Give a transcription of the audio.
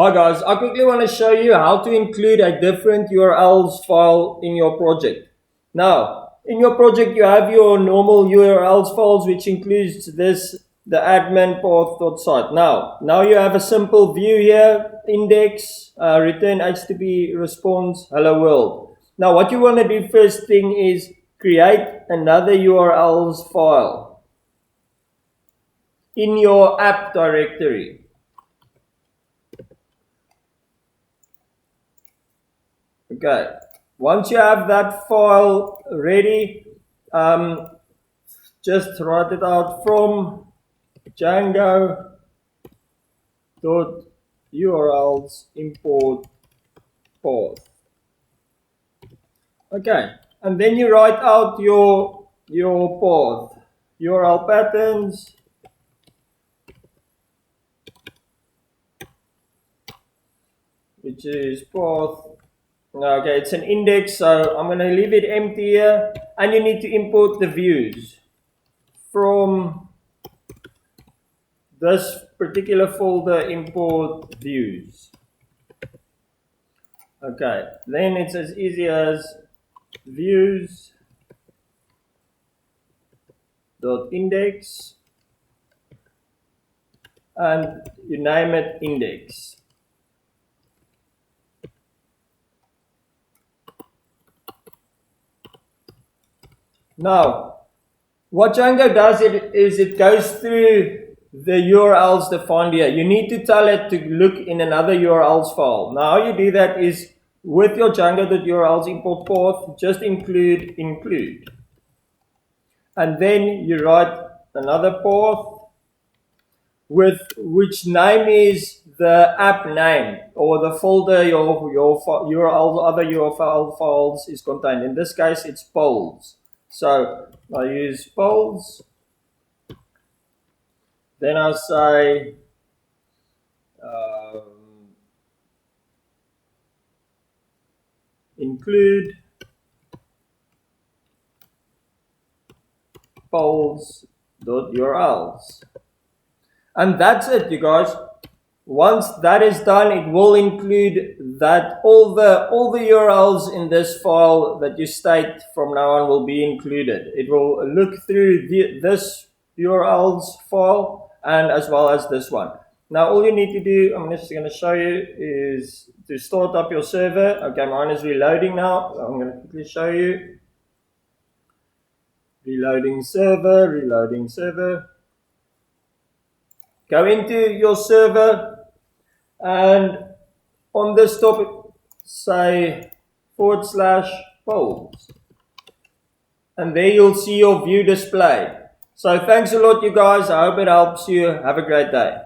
Hi guys, I quickly want to show you how to include a different URLs file in your project. Now, in your project you have your normal URLs files which includes the admin path.site. Now you have a simple view here, index, return HTTP response, hello world. Now what you want to do first thing is create another URLs file in your app directory. Okay, once you have that file ready, just write it out from Django dot URLs import path. Okay, and then you write out your path, URL patterns, which is path. Okay, it's an index, so I'm going to leave it empty here, and you need to import the views from this particular folder. Import views. Okay, then it's as easy as views dot index, and you name it index. Now, what Django does is it goes through the URLs defined here. You need to tell it to look in another URLs file. Now, how you do that is with your Django.urls import path, just include, and then you write another path with which name is the app name or the folder your URL, other URL files is contained. In this case, it's polls. So I use polls. Then I say include polls.urls. And that's it, you guys. Once that is done, it will include that all the URLs in this file that you state from now on will be included. It will look through this URLs file and as well as this one. Now all you need to do, I'm just going to show you, is to start up your server. Okay, mine is reloading now. So I'm going to quickly show you. Reloading server. Go into your server and on this topic say /polls, and there you'll see your view display. So thanks a lot, you guys. I hope it helps you. Have a great day.